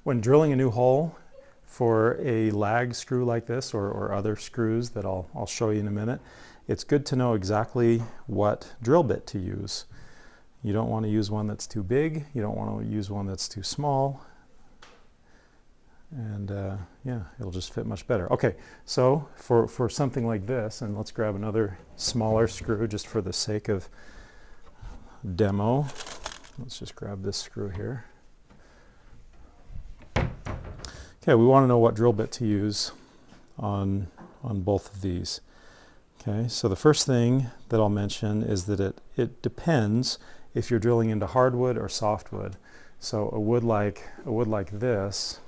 when drilling a new hole for a lag screw like this, or other screws that I'll show you in a minute, it's good to know exactly what drill bit to use. You don't want to use one that's too big, you don't want to use one that's too small, and yeah, it'll just fit much better. Okay, so for something like this, and let's grab another smaller screw just for the sake of demo. Let's just grab this screw here. Okay, we want to know what drill bit to use on both of these. Okay, so the first thing that I'll mention is that it depends if you're drilling into hardwood or softwood. So a wood like this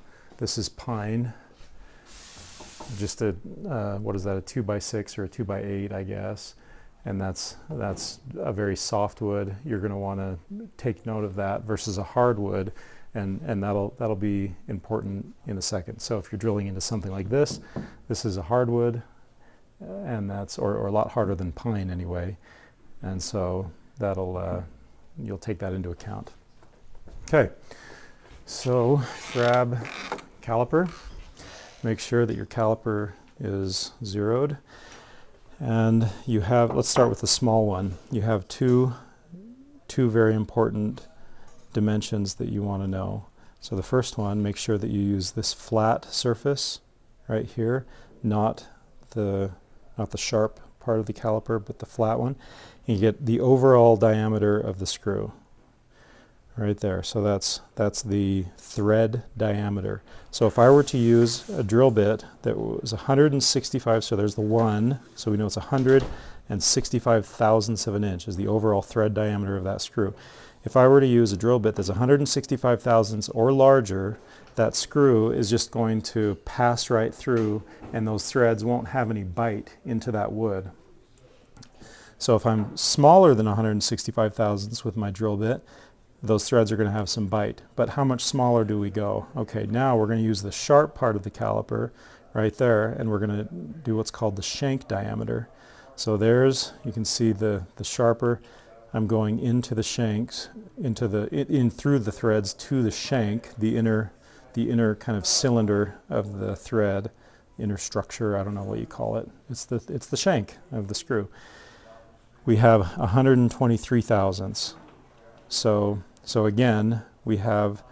is pine, just a what is that, a 2x6 or a 2x8, I guess, and that's a very soft wood. You're going to want to take note of that versus a hardwood, and that'll be important in a second. So if you're drilling into something like this is a hardwood, and that's or a lot harder than pine anyway, and so that'll you'll take that into account. Okay, so grab caliper, make sure that your caliper is zeroed, and you have, let's start with the small one. You have two very important dimensions that you want to know. So the first one, make sure that you use this flat surface right here, not the sharp part of the caliper, but the flat one. And you get the overall diameter of the screw right there. So that's the thread diameter. So if I were to use a drill bit that was 165, so there's the 1, so we know it's 165 thousandths of an inch is the overall thread diameter of that screw. If I were to use a drill bit that's 165 thousandths or larger, that screw is just going to pass right through, and those threads won't have any bite into that wood. So if I'm smaller than 165 thousandths with my drill bit, those threads are going to have some bite. But how much smaller do we go? Okay, now we're going to use the sharp part of the caliper right there, and we're going to do what's called the shank diameter. So there's, you can see the sharper. I'm going into the shanks, in through the threads to the shank, the inner kind of cylinder of the thread, inner structure, I don't know what you call it. It's the shank of the screw. We have 123 thousandths. So again, we have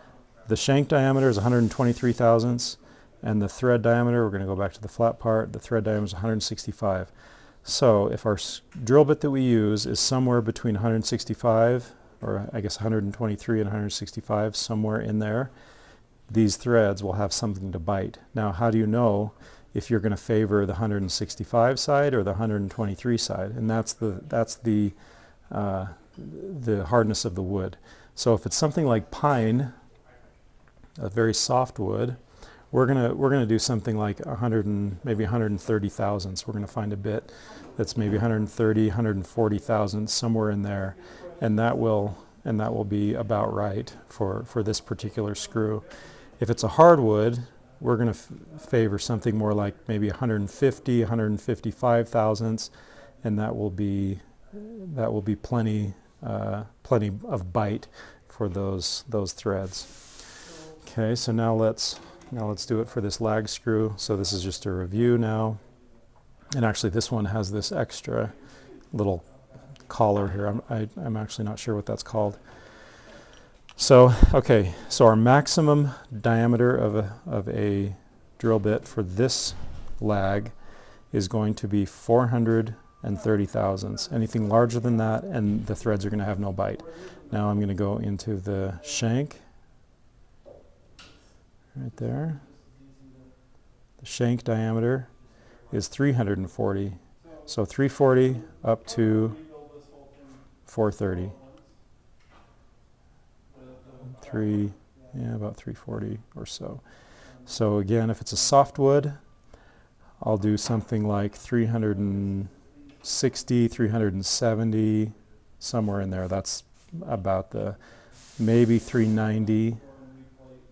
the shank diameter is 123 thousandths, and the thread diameter, we're going to go back to the flat part, the thread diameter is 165. So if our drill bit that we use is somewhere between 165, or I guess 123 and 165, somewhere in there, these threads will have something to bite. Now, how do you know if you're going to favor the 165 side or the 123 side? And that's the hardness of the wood. So if it's something like pine, a very soft wood, we're gonna do something like maybe 130 thousandths. We're going to find a bit that's maybe 130, 140 thousandths, somewhere in there, and that will be about right for this particular screw. If it's a hardwood, we're going to favor something more like maybe 150, 155 thousandths, and that will be plenty of bite for those threads. Okay, so now let's do it for this lag screw. So this is just a review now, and actually this one has this extra little collar here. I'm actually not sure what that's called. So okay, so our maximum diameter of a drill bit for this lag is going to be 430 thousandths. Anything larger than that, and the threads are going to have no bite. Now I'm going to go into the shank right there. The shank diameter is 340. So 340 up to 430. About 340 or so. So again, if it's a softwood, I'll do something like 360, 370, somewhere in there. That's about maybe 390.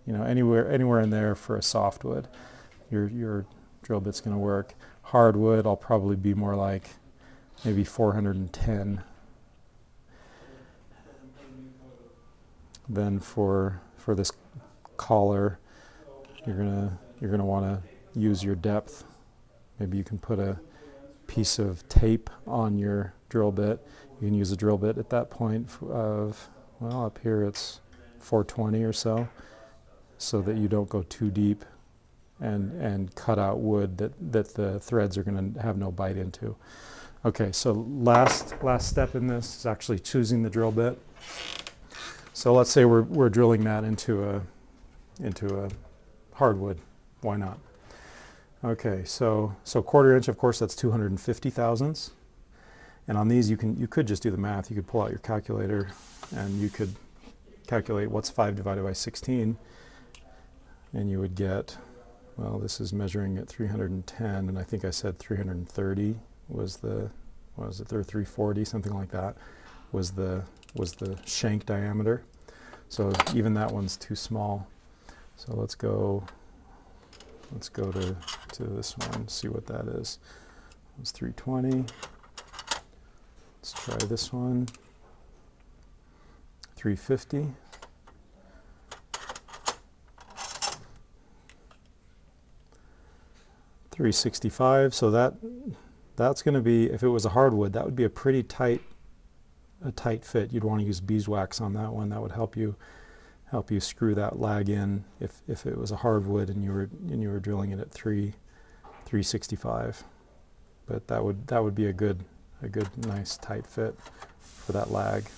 Anywhere in there for a softwood, your drill bit's going to work. Hardwood, I'll probably be more like maybe 410. Then for this collar, you're gonna want to use your depth. Maybe you can put a piece of tape on your drill bit. You can use a drill bit at that point of, well, up here it's 420 or so that you don't go too deep and cut out wood that the threads are going to have no bite into. Okay, so last step in this is actually choosing the drill bit. So let's say we're drilling that into a hardwood. Why not? Okay, so 1/4 inch, of course, that's 250 thousandths. And on these, you could just do the math. You could pull out your calculator, and you could calculate what's 5 divided by 16, and you would get, well, this is measuring at 310, and I think I said 330 was the, what was it, or 340, something like that, was the shank diameter. So even that one's too small. So let's go to this one, see what that is. It's 320. Let's try this one. 350. $365. So that's going to be, if it was a hardwood, that would be a pretty tight fit. You'd want to use beeswax on that one. That would help you screw that lag in if it was a hardwood and you were drilling it at 365. But that would be a good nice tight fit for that lag.